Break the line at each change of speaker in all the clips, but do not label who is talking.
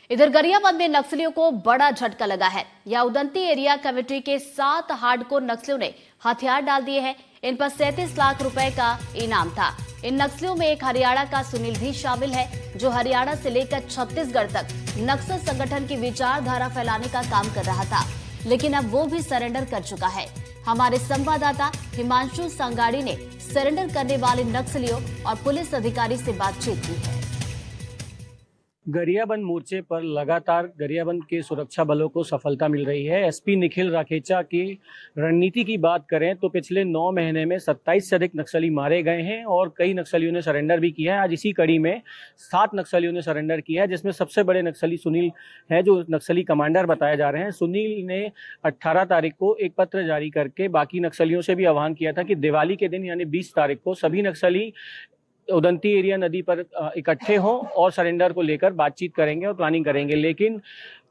इधर गरियाबंद में नक्सलियों को बड़ा झटका लगा है। यह उदंती एरिया कमेटी के 7 हार्डकोर नक्सलियों ने हथियार डाल दिए हैं। इन पर 37 लाख रुपए का इनाम था। इन नक्सलियों में एक हरियाणा का सुनील भी शामिल है, जो हरियाणा से लेकर छत्तीसगढ़ तक नक्सल संगठन की विचारधारा फैलाने का काम कर रहा था, लेकिन अब वो भी सरेंडर कर चुका है। हमारे संवाददाता हिमांशु संगाड़ी ने सरेंडर करने वाले नक्सलियों और पुलिस अधिकारी से बातचीत की है।
गरियाबंद मोर्चे पर लगातार गरियाबंद के सुरक्षा बलों को सफलता मिल रही है। एसपी निखिल राखेचा की रणनीति की बात करें तो पिछले 9 महीने में 27 से अधिक नक्सली मारे गए हैं और कई नक्सलियों ने सरेंडर भी किया है। आज इसी कड़ी में 7 नक्सलियों ने सरेंडर किया है, जिसमें सबसे बड़े नक्सली सुनील है, जो नक्सली कमांडर बताए जा रहे हैं। सुनील ने 18 तारीख को एक पत्र जारी करके बाकी नक्सलियों से भी आह्वान किया था कि दिवाली के दिन यानी 20 तारीख को सभी नक्सली उदंती एरिया नदी पर इकट्ठे हों और सरेंडर को लेकर बातचीत करेंगे और प्लानिंग करेंगे। लेकिन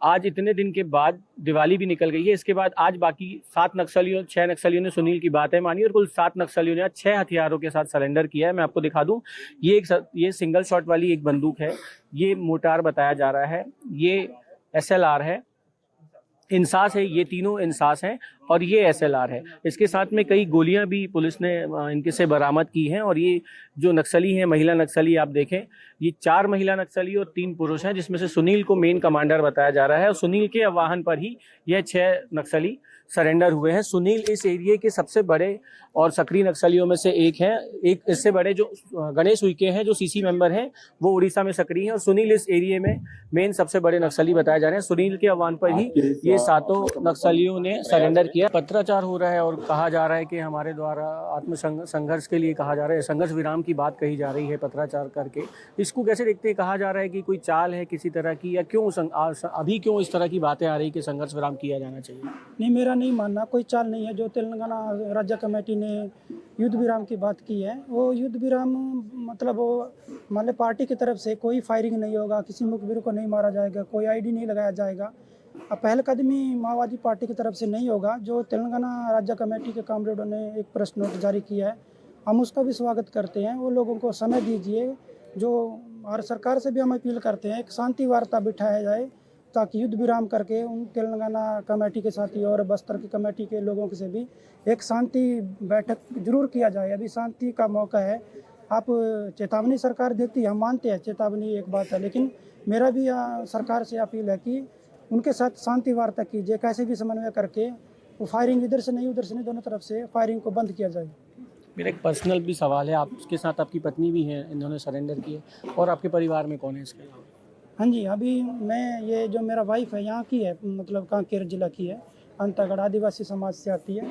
आज इतने दिन के बाद दिवाली भी निकल गई है। इसके बाद आज बाकी 6 नक्सलियों ने सुनील की बातें मानी और कुल 7 नक्सलियों ने आज 6 हथियारों के साथ सरेंडर किया है। मैं आपको दिखा दूं, ये सिंगल शॉट वाली एक बंदूक है, ये मोटार बताया जा रहा है, ये SLR है, इंसास है, ये तीनों इंसास हैं और ये SLR है। इसके साथ में कई गोलियां भी पुलिस ने इनके से बरामद की हैं। और ये जो नक्सली हैं, महिला नक्सली, आप देखें, ये 4 महिला नक्सली और 3 पुरुष हैं, जिसमें से सुनील को मेन कमांडर बताया जा रहा है और सुनील के आह्वान पर ही यह 6 नक्सली सरेंडर हुए हैं। सुनील इस एरिया के सबसे बड़े और सक्रिय नक्सलियों में से एक हैं। एक इससे बड़े जो गणेश उइके हैं, जो CC मेंबर हैं, वो उड़ीसा में सक्रिय हैं और सुनील इस एरिया में मेन सबसे बड़े नक्सली बताए जा रहे हैं। सुनील के आह्वान पर ही ये 7 नक्सलियों ने सरेंडर किया। पत्राचार हो रहा है और कहा जा रहा है कि हमारे द्वारा संघर्ष के लिए कहा जा रहा है, संघर्ष विराम की बात कही जा रही है पत्राचार करके। इसको कैसे देखते हैं? कहा जा रहा है कि कोई चाल है किसी तरह की, या क्यों अभी क्यों इस तरह की बातें आ रही कि संघर्ष विराम किया जाना चाहिए?
नहीं, मेरा नहीं मानना कोई चाल नहीं है। जो तेलंगाना राज्य कमेटी ने युद्ध विराम की बात की है, वो युद्ध विराम मतलब वो पार्टी की तरफ से कोई फायरिंग नहीं होगा, किसी मुखबिर को नहीं मारा जाएगा, कोई ID नहीं लगाया जाएगा। अब पहलकदमी माओवादी पार्टी की तरफ से नहीं होगा। जो तेलंगाना राज्य कमेटी के कामरेडों ने एक प्रेस नोट जारी किया है, हम उसका भी स्वागत करते हैं। वो लोगों को समय दीजिए। जो और सरकार से भी हम अपील करते हैं, एक शांति वार्ता बिठाया जाए ताकि युद्ध विराम करके उन तेलंगाना कमेटी के साथी और बस्तर की कमेटी के लोगों से भी एक शांति बैठक जरूर किया जाए। अभी शांति का मौका है। आप चेतावनी सरकार देती है, हम मानते हैं चेतावनी एक बात है, लेकिन मेरा भी सरकार से अपील है कि उनके साथ शांति वार्ता कीजिए, कैसे भी समन्वय करके वो फायरिंग इधर से नहीं उधर से नहीं, दोनों तरफ से फायरिंग को बंद किया जाए।
मेरा एक पर्सनल भी सवाल है, आपके साथ आपकी पत्नी भी हैं, इन्होंने सरेंडर किए, और आपके परिवार में कौन है इसके अलावा?
हाँ जी, अभी मैं ये जो मेरा वाइफ है यहाँ की है, मतलब कांकेर जिला की है, अंतागढ़ आदिवासी समाज से आती है।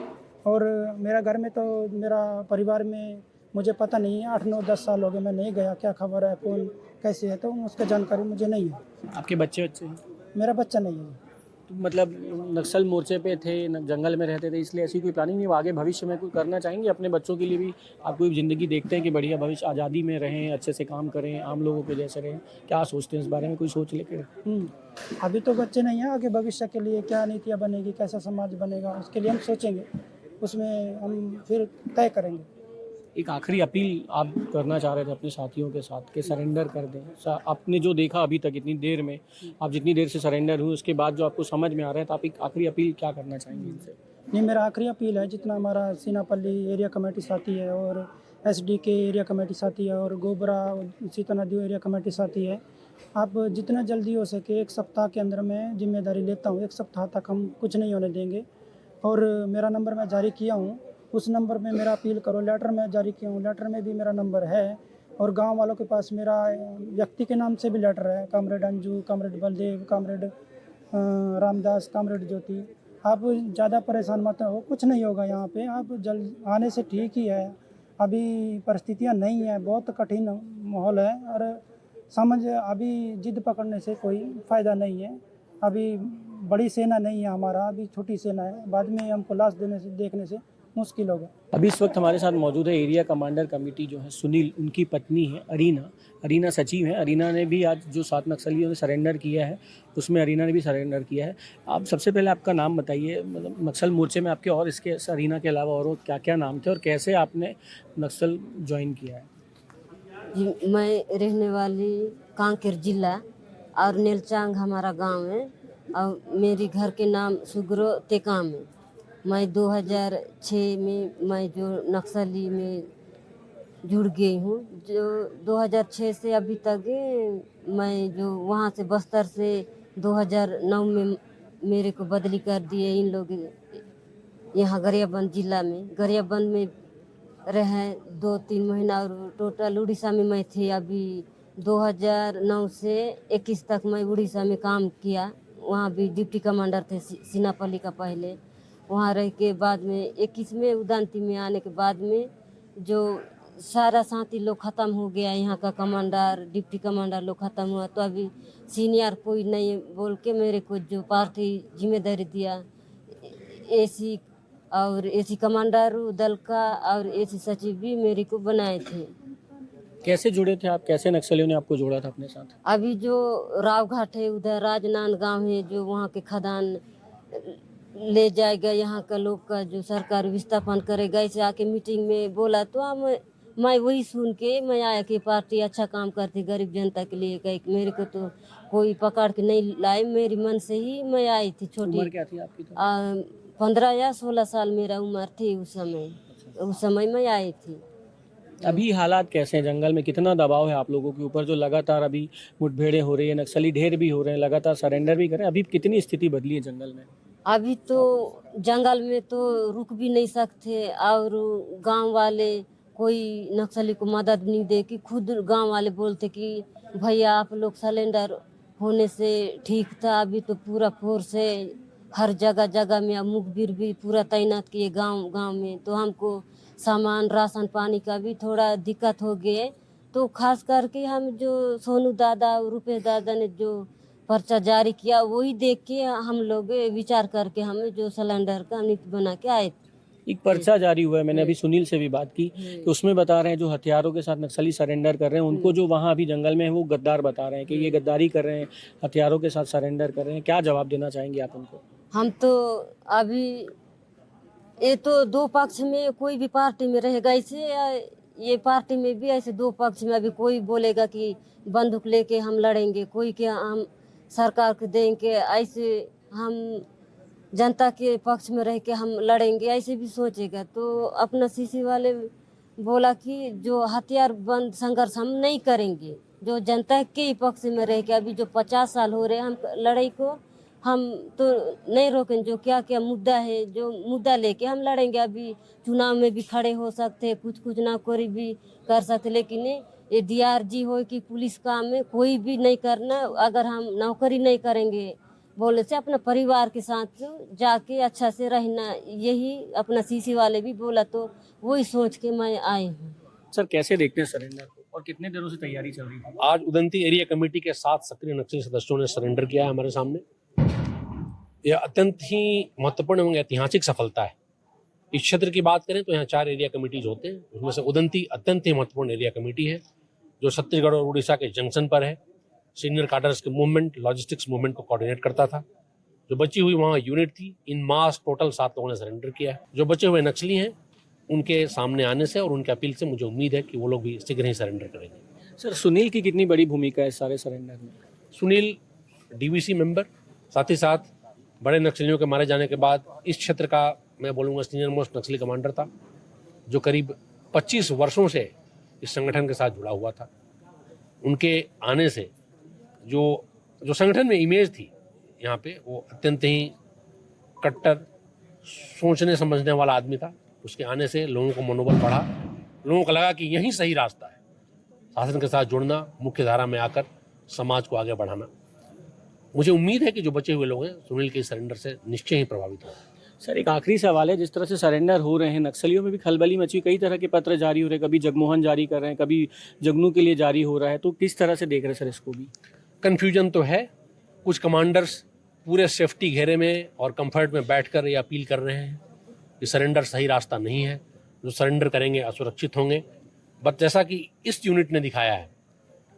और मेरा घर में तो मेरा परिवार में मुझे पता नहीं है, 8-9-10 साल हो गए मैं नहीं गया, क्या खबर है, कौन कैसे है, तो उसका जानकारी मुझे नहीं है।
आपके बच्चे हैं?
मेरा बच्चा नहीं है।
तो मतलब नक्सल मोर्चे पे थे, जंगल में रहते थे, इसलिए ऐसी कोई प्लानिंग नहीं? आगे भविष्य में कोई करना चाहेंगे अपने बच्चों के लिए भी? आप कोई ज़िंदगी देखते हैं कि बढ़िया भविष्य, आज़ादी में रहें, अच्छे से काम करें, आम लोगों के जैसे रहें? क्या सोचते हैं इस बारे में, कोई सोच लेकर?
अभी तो बच्चे नहीं हैं, आगे भविष्य के लिए क्या नीतियाँ बनेगी, कैसा समाज बनेगा, उसके लिए हम सोचेंगे, उसमें हम फिर तय करेंगे।
एक आखिरी अपील आप करना चाह रहे थे अपने साथियों के साथ कि सरेंडर कर दें। आपने जो देखा अभी तक इतनी देर में, आप जितनी देर से सरेंडर हुए, उसके बाद जो आपको समझ में आ रहा है, तो आप एक आखिरी अपील क्या करना चाहेंगे इनसे?
नहीं, मेरा आखिरी अपील है, जितना हमारा सीनापल्ली एरिया कमेटी साथी है और SDK एरिया कमेटी साथी है और गोबरा सीतानदी एरिया कमेटी साथी है, आप जितना जल्दी हो सके 1 सप्ताह के अंदर मैं जिम्मेदारी लेता हूँ। 1 सप्ताह तक हम कुछ नहीं होने देंगे। और मेरा नंबर मैं जारी किया हूँ, उस नंबर में मेरा अपील करो। लेटर में जारी किया हूँ, लेटर में भी मेरा नंबर है। और गांव वालों के पास मेरा व्यक्ति के नाम से भी लेटर है, comrade Anju, comrade Baldev, comrade Ramdas, comrade Jyoti. आप ज़्यादा परेशान मत हो, कुछ नहीं होगा यहाँ पे। आप जल्द आने से ठीक ही है। अभी परिस्थितियाँ नहीं है, बहुत कठिन माहौल है और अभी जिद पकड़ने से कोई फ़ायदा नहीं है। अभी बड़ी सेना नहीं है हमारा, अभी छोटी सेना है। बाद में हमको लाश देखने से मुश्किल होगा।
अभी इस वक्त हमारे साथ मौजूद है एरिया कमांडर कमेटी जो है सुनील, उनकी पत्नी है अरीना सचिव है। अरीना ने भी आज जो 7 नक्सलियों ने सरेंडर किया है, उसमें अरीना ने भी सरेंडर किया है। आप सबसे पहले आपका नाम बताइए, मतलब नक्सल मोर्चे में आपके और इसके अरीना के अलावा और क्या क्या नाम थे और कैसे आपने नक्सल ज्वाइन किया है?
मैं रहने वाली कांकेर जिला और नीलचांग हमारा गांव है और मेरी घर के नाम सुग्रो तेकाम है। मैं 2006 में मैं जो नक्सली में जुड़ गई हूँ। जो 2006 से अभी तक मैं जो वहाँ से बस्तर से 2009 में मेरे को बदली कर दिए इन लोग यहाँ गरियाबंद जिला में। गरियाबंद में रहे 2-3 महीना और टोटल उड़ीसा में मैं थी। अभी 2009 से 21 तक मैं उड़ीसा में काम किया। वहाँ भी डिप्टी कमांडर थे सीनापल्ली का पहले। वहाँ रह के बाद में 21 में उदांती में आने के बाद में जो सारा साथी लोग ख़त्म हो गया, यहाँ का कमांडर डिप्टी कमांडर लोग ख़त्म हुआ, तो अभी सीनियर कोई नहीं बोल के मेरे को जो पार्टी जिम्मेदारी दिया एसी और एसी कमांडर दल का और एसी सचिव भी मेरे को बनाए थे।
कैसे जुड़े थे आप, कैसे नक्सलियों ने आपको जोड़ा था अपने साथ?
अभी जो रावघाट है उधर राजनांद गांव है, जो वहाँ के खदान ले जाएगा, यहाँ का लोग का जो सरकार विस्थापन करेगा, इसे आके मीटिंग में बोला तो मैं वही सुन के मैं आया कि पार्टी अच्छा काम करती गरीब जनता के लिए। कहीं मेरे को तो कोई पकड़ के नहीं लाए, मेरी मन से ही मैं आई थी। छोटी
उम्र क्या थी आपकी तो?
15 या 16 साल मेरा उम्र थी उस समय मैं आई थी।
अभी हालात कैसे हैं जंगल में? कितना दबाव है आप लोगों के ऊपर, जो लगातार अभी मुठभेड़ें हो रही है, नक्सली ढेर भी हो रहे हैं, लगातार सरेंडर भी कर रहे हैं? अभी कितनी स्थिति बदली है जंगल में?
अभी तो जंगल में तो रुक भी नहीं सकते और गांव वाले कोई नक्सली को मदद नहीं दे कि खुद गांव वाले बोलते कि भैया आप लोग सिलेंडर होने से ठीक था। अभी तो पूरा फोर्स है, हर जगह जगह में मुखबिर भी पूरा तैनात किए गांव गांव में। तो हमको सामान राशन पानी का भी थोड़ा दिक्कत हो गया। तो खास करके हम जो सोनू दादा और रुपेश दादा ने जो पर्चा जारी किया वही देख के हम लोग विचार करके हमें जो सिलेंडर का नीति बना के आए थे।
एक पर्चा जारी हुआ है, मैंने अभी सुनील से भी बात की कि उसमें बता रहे हैं जो हथियारों के साथ नक्सली सरेंडर कर रहे हैं उनको जो वहाँ अभी जंगल में है वो गद्दार बता रहे हैं कि ये गद्दारी कर रहे हैं, हथियारों के साथ सरेंडर कर रहे हैं। क्या जवाब देना चाहेंगे आप उनको?
हम तो अभी ये तो दो पक्ष में कोई भी पार्टी में रहेगा ऐसे, ये पार्टी में भी ऐसे दो पक्ष में। अभी कोई बोलेगा कि बंदूक लेके हम लड़ेंगे, कोई के हम सरकार को देंगे, ऐसे हम जनता के पक्ष में रह के हम लड़ेंगे, ऐसे भी सोचेगा। तो अपना सीसी वाले बोला कि जो हथियार बंद संघर्ष हम नहीं करेंगे, जो जनता के ही पक्ष में रह के। अभी जो 50 साल हो रहे हैं हम लड़ाई को, हम तो नहीं रोकेंगे। जो क्या क्या मुद्दा है, जो मुद्दा लेके हम लड़ेंगे। अभी चुनाव में भी खड़े हो सकते, कुछ नौकरी भी कर सकते, लेकिन ये DRG हो कि पुलिस काम में कोई भी नहीं करना। अगर हम नौकरी नहीं करेंगे बोले से अपना परिवार के साथ जाके अच्छा से रहना, यही अपना सीसी वाले भी बोला, तो वही सोच के मैं आई हूँ।
सर कैसे देखते हैं सरेंडर को और कितने दिनों से तैयारी चल रही थी?
आज उदंती एरिया कमेटी के 7 सक्रिय नक्सली सदस्यों ने सरेंडर किया है हमारे सामने। यह अत्यंत ही महत्वपूर्ण एवं ऐतिहासिक सफलता है। इस क्षेत्र की बात करें तो यहाँ 4 एरिया कमेटीज होते हैं, उसमें से उदंती अत्यंत ही महत्वपूर्ण एरिया कमेटी है जो छत्तीसगढ़ और उड़ीसा के जंक्शन पर है। सीनियर कार्डर्स के मूवमेंट, लॉजिस्टिक्स मूवमेंट को कोऑर्डिनेट करता था। जो बची हुई वहाँ यूनिट थी, इन मास टोटल 7 लोगों ने सरेंडर किया है। जो बचे हुए नक्सली हैं उनके सामने आने से और उनके अपील से मुझे उम्मीद है कि वो लोग भी शीघ्र ही सरेंडर करेंगे।
सर सुनील की कितनी बड़ी भूमिका है इस सारे सरेंडर में?
सुनील DVC मेंबर, साथ ही साथ बड़े नक्सलियों के मारे जाने के बाद इस क्षेत्र का मैं बोलूँगा सीनियर मोस्ट नक्सली कमांडर था, जो करीब 25 वर्षों से इस संगठन के साथ जुड़ा हुआ था। उनके आने से जो संगठन में इमेज थी यहाँ पे, वो अत्यंत ही कट्टर सोचने समझने वाला आदमी था। उसके आने से लोगों को मनोबल बढ़ा, लोगों को लगा कि यही सही रास्ता है, शासन के साथ जुड़ना, मुख्य धारा में आकर समाज को आगे बढ़ाना। मुझे उम्मीद है कि जो बचे हुए लोग हैं सुनील के सरेंडर से निश्चय ही प्रभावित होंगे।
सर एक आखिरी सवाल है, जिस तरह से सरेंडर हो रहे हैं नक्सलियों में भी खलबली मची, कई तरह के पत्र जारी हो रहे हैं, कभी जगमोहन जारी कर रहे हैं, कभी जगनू के लिए जारी हो रहा है, तो किस तरह से देख रहे हैं सर इसको भी?
कन्फ्यूजन तो है। कुछ कमांडर्स पूरे सेफ्टी घेरे में और कंफर्ट में बैठकर ये अपील कर रहे हैं कि सरेंडर सही रास्ता नहीं है, जो सरेंडर करेंगे असुरक्षित होंगे। बट जैसा कि इस यूनिट ने दिखाया है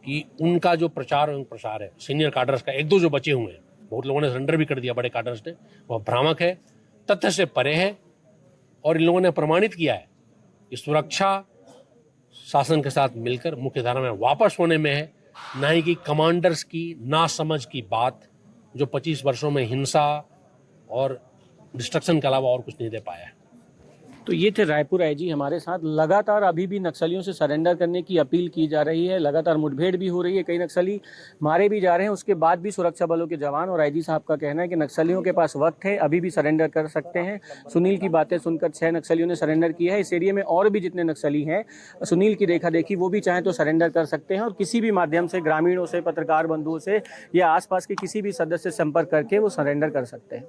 कि उनका जो प्रचार एवं प्रसार है, सीनियर कार्डर्स का 1-2 जो बचे हुए हैं, बहुत लोगों ने सरेंडर भी कर दिया बड़े कार्डर्स ने, वह भ्रामक है, तथ्य से परे है। और इन लोगों ने प्रमाणित किया है कि सुरक्षा शासन के साथ मिलकर मुख्य धारा में वापस होने में है, ना ही कि कमांडर्स की नासमझ की बात जो 25 वर्षों में हिंसा और डिस्ट्रक्शन के अलावा और कुछ नहीं दे पाया है।
तो ये थे रायपुर आईजी हमारे साथ। लगातार अभी भी नक्सलियों से सरेंडर करने की अपील की जा रही है, लगातार मुठभेड़ भी हो रही है, कई नक्सली मारे भी जा रहे हैं। उसके बाद भी सुरक्षा बलों के जवान और आईजी साहब का कहना है कि नक्सलियों के पास वक्त है, अभी भी सरेंडर कर सकते हैं। सुनील की बातें सुनकर 6 नक्सलियों ने सरेंडर किया है। इस एरिया में और भी जितने नक्सली हैं, सुनील की देखा देखी वो भी चाहें तो सरेंडर कर सकते हैं और किसी भी माध्यम से, ग्रामीणों से, पत्रकार बंधुओं से या आसपास के किसी भी सदस्य से संपर्क करके वो सरेंडर कर सकते हैं।